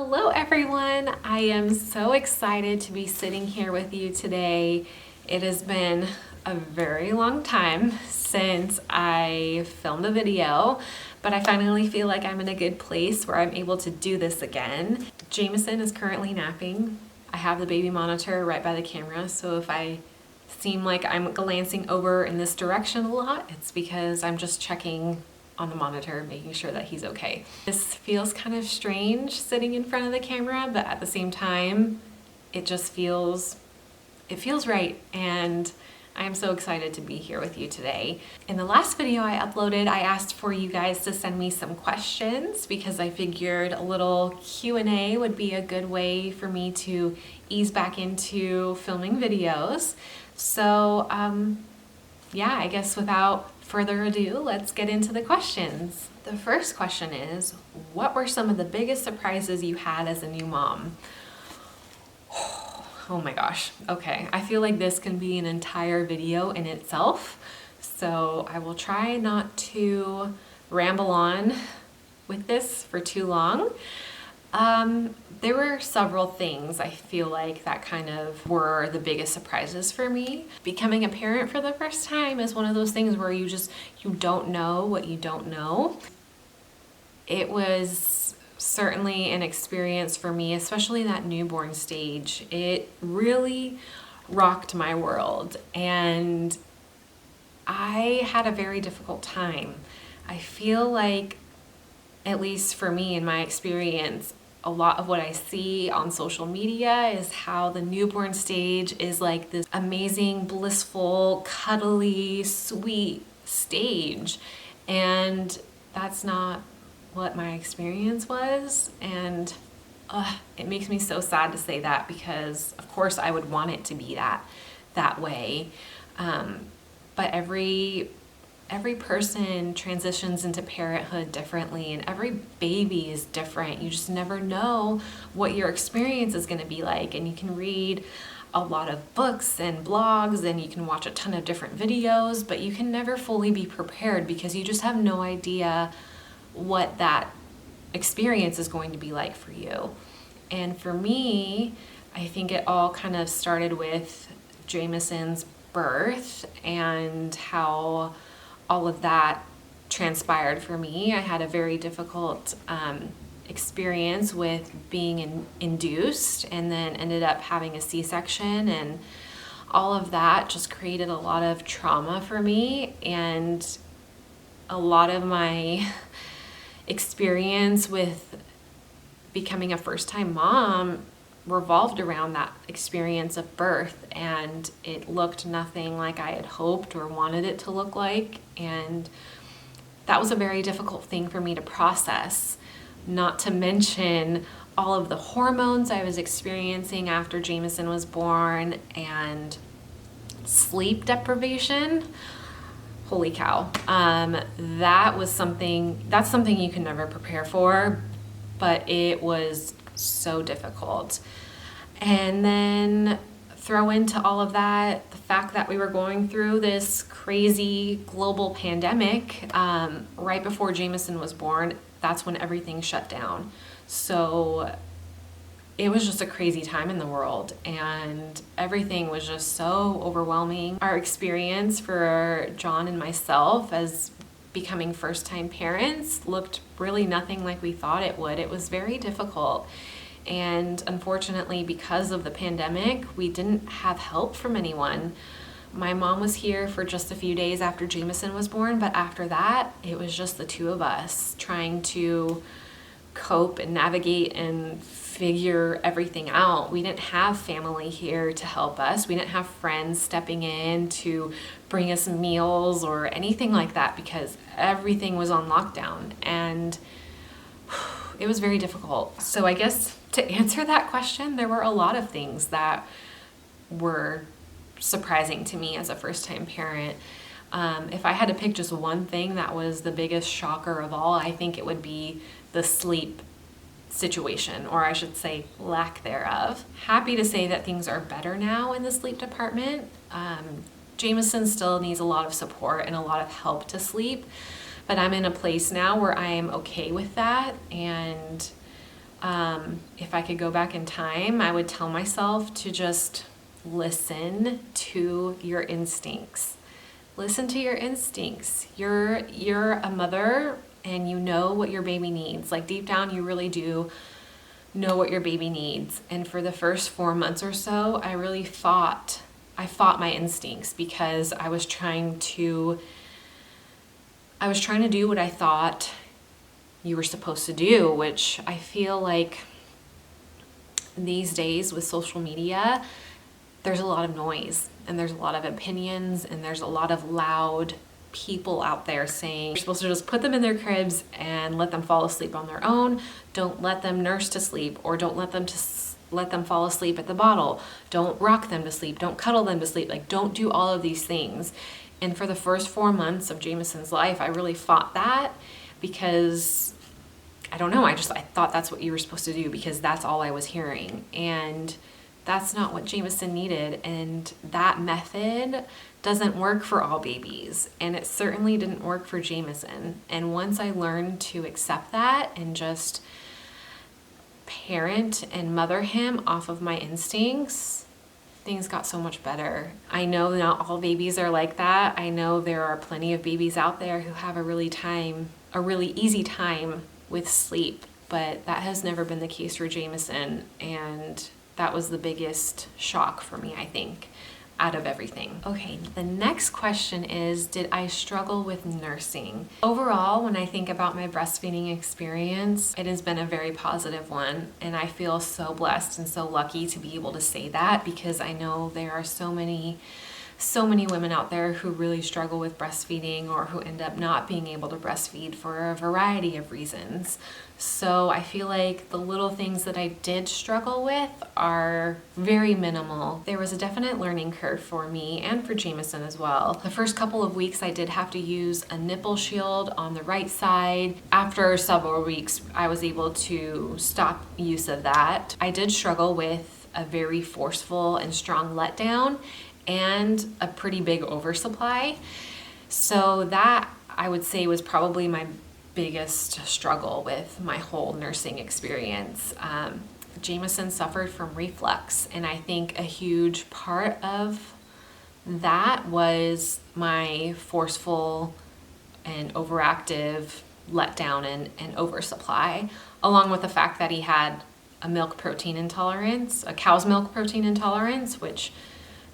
Hello everyone! I am so excited to be sitting here with you today. It has been a very long time since I filmed a video, but I finally feel like I'm in a good place where I'm able to do this again. Jameson is currently napping. I have the baby monitor right by the camera, so if I seem like I'm glancing over in this direction a lot, it's because I'm just checking on the monitor, making sure that he's okay. This feels kind of strange sitting in front of the camera, but at the same time, it feels right, and I'm so excited to be here with you today. In the last video I uploaded, I asked for you guys to send me some questions because I figured a little Q&A would be a good way for me to ease back into filming videos. So yeah, I guess without further ado, let's get into the questions. The first question is, what were some of the biggest surprises you had as a new mom? Oh my gosh. Okay, I feel like this can be an entire video in itself, so I will try not to ramble on with this for too long. There were several things I feel like that kind of were the biggest surprises for me. Becoming a parent for the first time is one of those things where you don't know what you don't know. It was certainly an experience for me, especially that newborn stage. It really rocked my world, and I had a very difficult time. I feel like, at least for me in my experience, a lot of what I see on social media is how the newborn stage is like this amazing, blissful, cuddly, sweet stage. And that's not what my experience was. And it makes me so sad to say that, because of course I would want it to be that way. But every person transitions into parenthood differently, and every baby is different. You just never know what your experience is going to be like, and you can read a lot of books and blogs, and you can watch a ton of different videos, but you can never fully be prepared because you just have no idea what that experience is going to be like for you. And for me, I think it all kind of started with Jameson's birth and how all of that transpired for me. I had a very difficult experience with being induced, and then ended up having a C-section, and all of that just created a lot of trauma for me. And a lot of my experience with becoming a first-time mom revolved around that experience of birth, and it looked nothing like I had hoped or wanted it to look like, and that was a very difficult thing for me to process, not to mention all of the hormones I was experiencing after Jameson was born, and sleep deprivation. Holy cow. That's something you can never prepare for, but it was so difficult. And then throw into all of that the fact that we were going through this crazy global pandemic right before Jameson was born. That's when everything shut down. So it was just a crazy time in the world, and everything was just so overwhelming. Our experience for John and myself as becoming first-time parents looked really nothing like we thought it would. It was very difficult. And unfortunately, because of the pandemic, we didn't have help from anyone. My mom was here for just a few days after Jameson was born, but after that, it was just the two of us trying to cope and navigate and figure everything out. We didn't have family here to help us. We didn't have friends stepping in to bring us meals or anything like that, because everything was on lockdown, and it was very difficult. So I guess to answer that question, there were a lot of things that were surprising to me as a first-time parent. If I had to pick just one thing that was the biggest shocker of all, I think it would be the sleep situation, or I should say lack thereof. Happy to say that things are better now in the sleep department. Jameson still needs a lot of support and a lot of help to sleep, but I'm in a place now where I am okay with that, and If I could go back in time, I would tell myself to just listen to your instincts. Listen to your instincts. You're a mother and you know what your baby needs. Like deep down, you really do know what your baby needs. And for the first 4 months or so, I fought my instincts because I was trying to do what I thought you were supposed to do, which I feel like these days with social media, there's a lot of noise and there's a lot of opinions and there's a lot of loud people out there saying you're supposed to just put them in their cribs and let them fall asleep on their own. Don't let them nurse to sleep, or don't let them fall asleep at the bottle. Don't rock them to sleep. Don't cuddle them to sleep. Like, don't do all of these things. And for the first 4 months of Jameson's life, I really fought that because I don't know, I thought that's what you were supposed to do because that's all I was hearing. And that's not what Jameson needed. And that method doesn't work for all babies. And it certainly didn't work for Jameson. And once I learned to accept that and just parent and mother him off of my instincts, things got so much better. I know not all babies are like that. I know there are plenty of babies out there who have a really easy time with sleep, but that has never been the case for Jameson, and that was the biggest shock for me, I think, out of everything. Okay, the next question is, did I struggle with nursing? Overall, when I think about my breastfeeding experience, it has been a very positive one, and I feel so blessed and so lucky to be able to say that because I know there are so many women out there who really struggle with breastfeeding or who end up not being able to breastfeed for a variety of reasons. So I feel like the little things that I did struggle with are very minimal. There was a definite learning curve for me and for Jameson as well. The first couple of weeks I did have to use a nipple shield on the right side. After several weeks, I was able to stop use of that. I did struggle with a very forceful and strong letdown and a pretty big oversupply. So that, I would say, was probably my biggest struggle with my whole nursing experience. Jameson suffered from reflux, and I think a huge part of that was my forceful and overactive letdown and oversupply, along with the fact that he had a milk protein intolerance, a cow's milk protein intolerance, which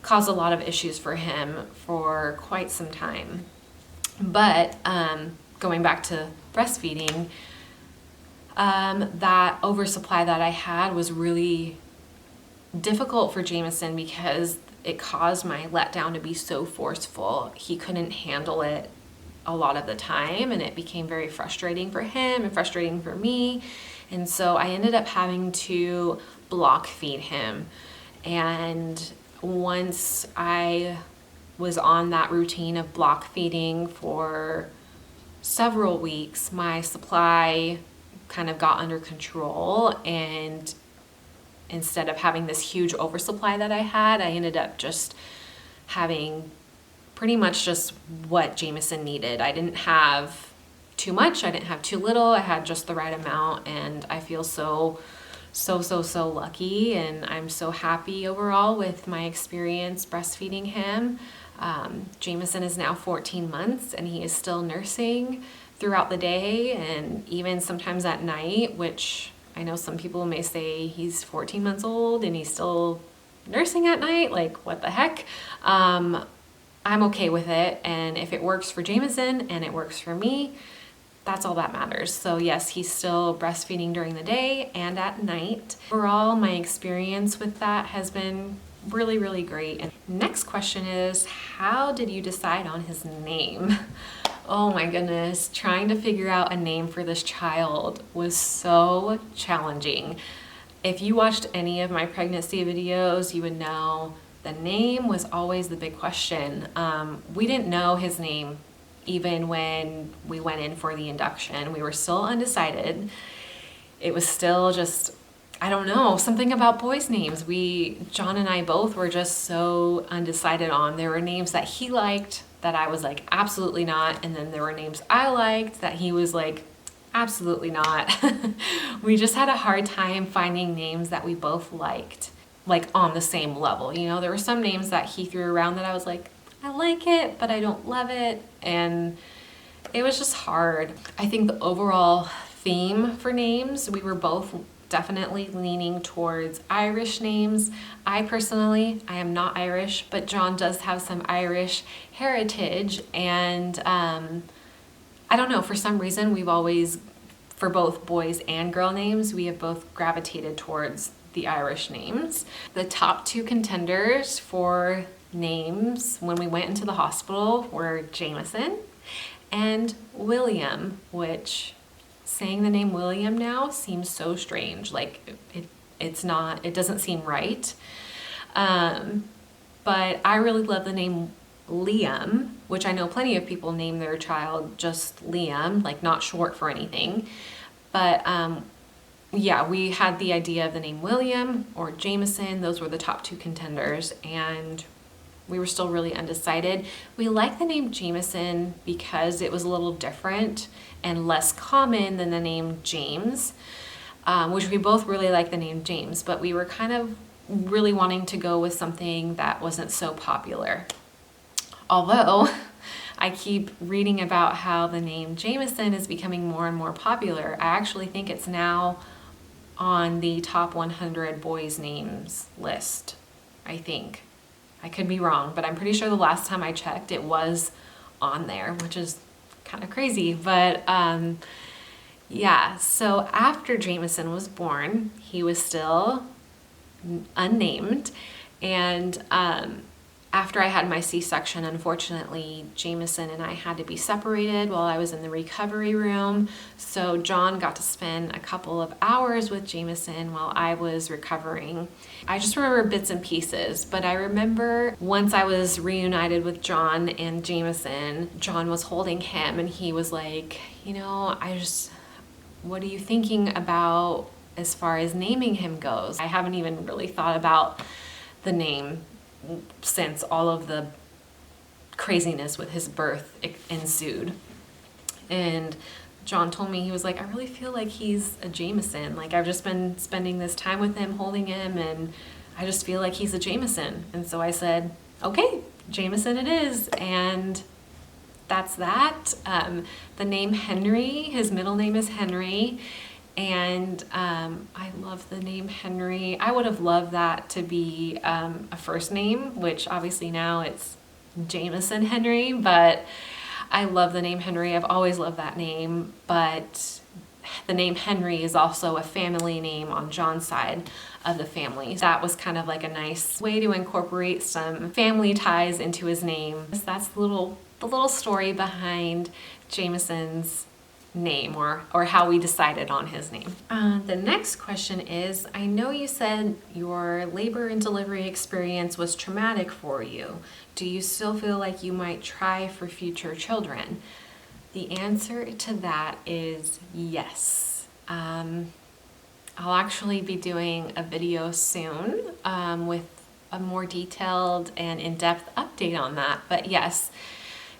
caused a lot of issues for him for quite some time. But going back to breastfeeding, that oversupply that I had was really difficult for Jameson because it caused my letdown to be so forceful. He couldn't handle it a lot of the time, and it became very frustrating for him and frustrating for me. And so I ended up having to block feed him. And once I was on that routine of block feeding for several weeks, my supply kind of got under control, and instead of having this huge oversupply that I had, I ended up just having pretty much just what Jameson needed. I didn't have too much, I didn't have too little, I had just the right amount, and I feel so lucky, and I'm so happy overall with my experience breastfeeding him. Jameson is now 14 months and he is still nursing throughout the day and even sometimes at night, which I know some people may say he's 14 months old and he's still nursing at night. Like, what the heck? I'm okay with it, and if it works for Jameson and it works for me, that's all that matters. So yes, he's still breastfeeding during the day and at night. Overall, my experience with that has been really, really great. And next question is, how did you decide on his name? Oh my goodness, trying to figure out a name for this child was so challenging. If you watched any of my pregnancy videos, you would know the name was always the big question. We didn't know his name even when we went in for the induction. We were still undecided. It was still just, I don't know, something about boys' names. John and I both were just so undecided on. There were names that he liked that I was like, absolutely not. And then there were names I liked that he was like, Absolutely not. We just had a hard time finding names that we both liked, like on the same level. You know, there were some names that he threw around that I was like, I like it, but I don't love it. And it was just hard. I think the overall theme for names, we were both definitely leaning towards Irish names. I am not Irish, but John does have some Irish heritage. And I don't know, for some reason, we've always, for both boys and girl names, we have both gravitated towards the Irish names. The top two contenders for names when we went into the hospital were Jameson and William, which saying the name William now seems so strange. Like it doesn't seem right. But I really love the name Liam, which I know plenty of people name their child just Liam, like not short for anything. But yeah, we had the idea of the name William or Jameson. Those were the top two contenders, and we were still really undecided. We liked the name Jameson because it was a little different and less common than the name James, which we both really like the name James, but we were kind of really wanting to go with something that wasn't so popular. Although I keep reading about how the name Jameson is becoming more and more popular. I actually think it's now on the top 100 boys' names list, I think. I could be wrong, but I'm pretty sure the last time I checked it was on there, which is kind of crazy. But yeah, so after Jameson was born, he was still unnamed. And after I had my C-section, unfortunately, Jameson and I had to be separated while I was in the recovery room. So John got to spend a couple of hours with Jameson while I was recovering. I just remember bits and pieces, but I remember once I was reunited with John and Jameson, John was holding him and he was like, you know, what are you thinking about as far as naming him goes? I haven't even really thought about the name since all of the craziness with his birth ensued. And John told me, he was like, I really feel like he's a Jameson. Like, I've just been spending this time with him, holding him, and I just feel like he's a Jameson. And so I said, okay, Jameson it is. And that's that. The name Henry, his middle name is Henry. And I love the name Henry. I would have loved that to be a first name, which obviously now it's Jameson Henry, but I love the name Henry. I've always loved that name, but the name Henry is also a family name on John's side of the family. That was kind of like a nice way to incorporate some family ties into his name. That's the little story behind Jameson's name or how we decided on his name. The next question is, I know you said your labor and delivery experience was traumatic for you. Do you still feel like you might try for future children? The answer to that is yes. I'll actually be doing a video soon with a more detailed and in-depth update on that, but yes,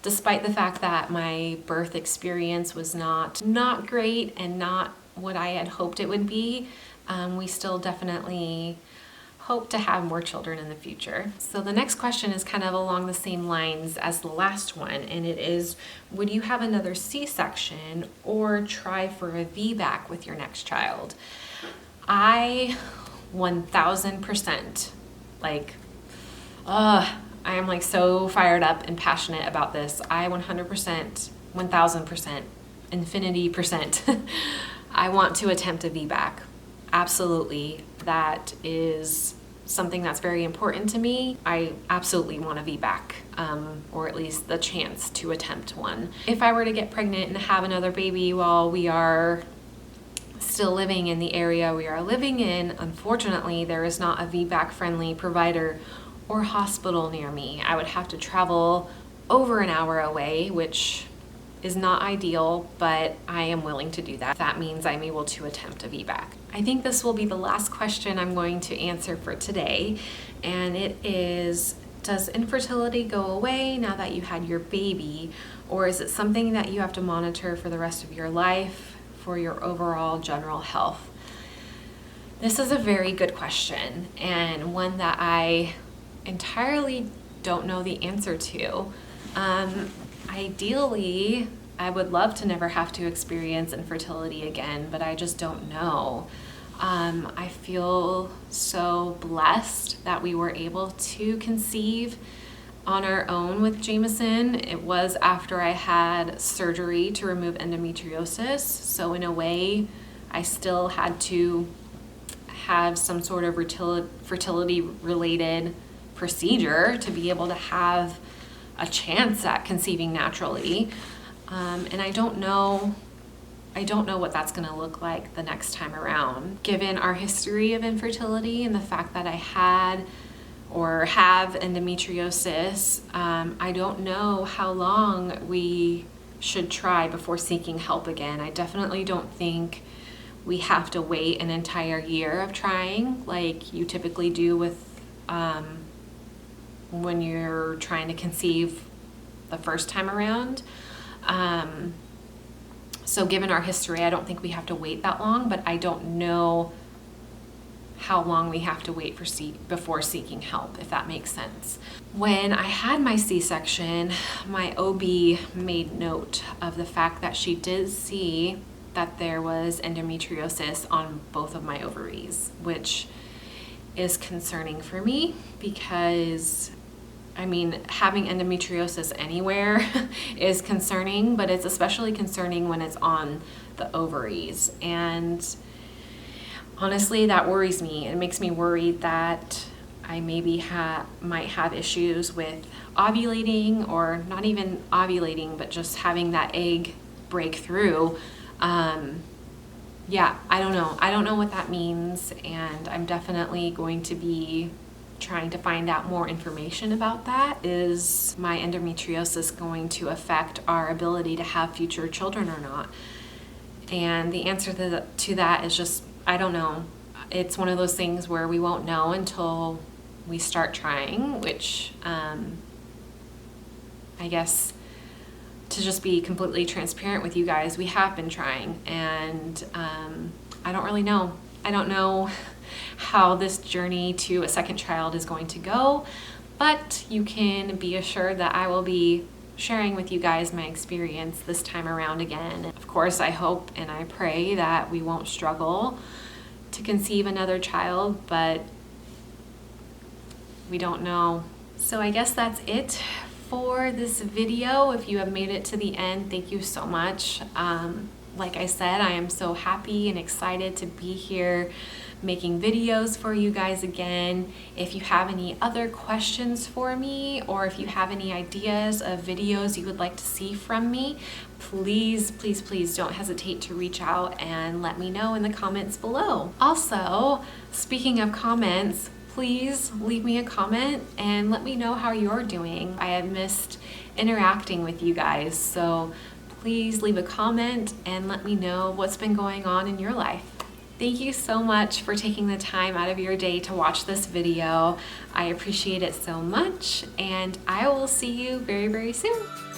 despite the fact that my birth experience was not great and not what I had hoped it would be, we still definitely hope to have more children in the future. So the next question is kind of along the same lines as the last one, and it is, would you have another C-section or try for a VBAC with your next child? I 1000% I am like so fired up and passionate about this. I 100%, 1000%, infinity percent, I want to attempt a VBAC. Absolutely. That is something that's very important to me. I absolutely want a VBAC, or at least the chance to attempt one. If I were to get pregnant and have another baby while we are still living in the area we are living in, unfortunately, there is not a VBAC friendly provider or hospital near me. I would have to travel over an hour away, which is not ideal, but I am willing to do that. That means I'm able to attempt a VBAC. I think this will be the last question I'm going to answer for today, and it is, does infertility go away now that you had your baby, or is it something that you have to monitor for the rest of your life for your overall general health? This is a very good question, and one that I entirely don't know the answer to. Ideally, I would love to never have to experience infertility again, but I just don't know. I feel so blessed that we were able to conceive on our own with Jameson. It was after I had surgery to remove endometriosis, so in a way, I still had to have some sort of fertility-related procedure to be able to have a chance at conceiving naturally. And I don't know what that's going to look like the next time around. Given our history of infertility and the fact that I had or have endometriosis, I don't know how long we should try before seeking help again. I definitely don't think we have to wait an entire year of trying like you typically do with when you're trying to conceive the first time around. So given our history, I don't think we have to wait that long, but I don't know how long we have to wait before seeking help, if that makes sense. When I had my C-section, my OB made note of the fact that she did see that there was endometriosis on both of my ovaries, which is concerning for me because having endometriosis anywhere is concerning, but it's especially concerning when it's on the ovaries. And honestly, that worries me. It makes me worried that I maybe might have issues with ovulating, or not even ovulating, but just having that egg break through. Yeah, I don't know. I don't know what that means, and I'm definitely going to be trying to find out more information about that. Is my endometriosis going to affect our ability to have future children or not? And the answer to that is just, I don't know. It's one of those things where we won't know until we start trying, which I guess, to just be completely transparent with you guys, we have been trying, and I don't really know. I don't know how this journey to a second child is going to go, but you can be assured that I will be sharing with you guys my experience this time around again. Of course, I hope and I pray that we won't struggle to conceive another child, but we don't know. So I guess that's it for this video. If you have made it to the end, thank you so much. Like I said, I am so happy and excited to be here making videos for you guys again. If you have any other questions for me, or if you have any ideas of videos you would like to see from me, please, please, please don't hesitate to reach out and let me know in the comments below. Also, speaking of comments, please leave me a comment and let me know how you're doing. I have missed interacting with you guys, so please leave a comment and let me know what's been going on in your life. Thank you so much for taking the time out of your day to watch this video. I appreciate it so much, and I will see you very, very soon.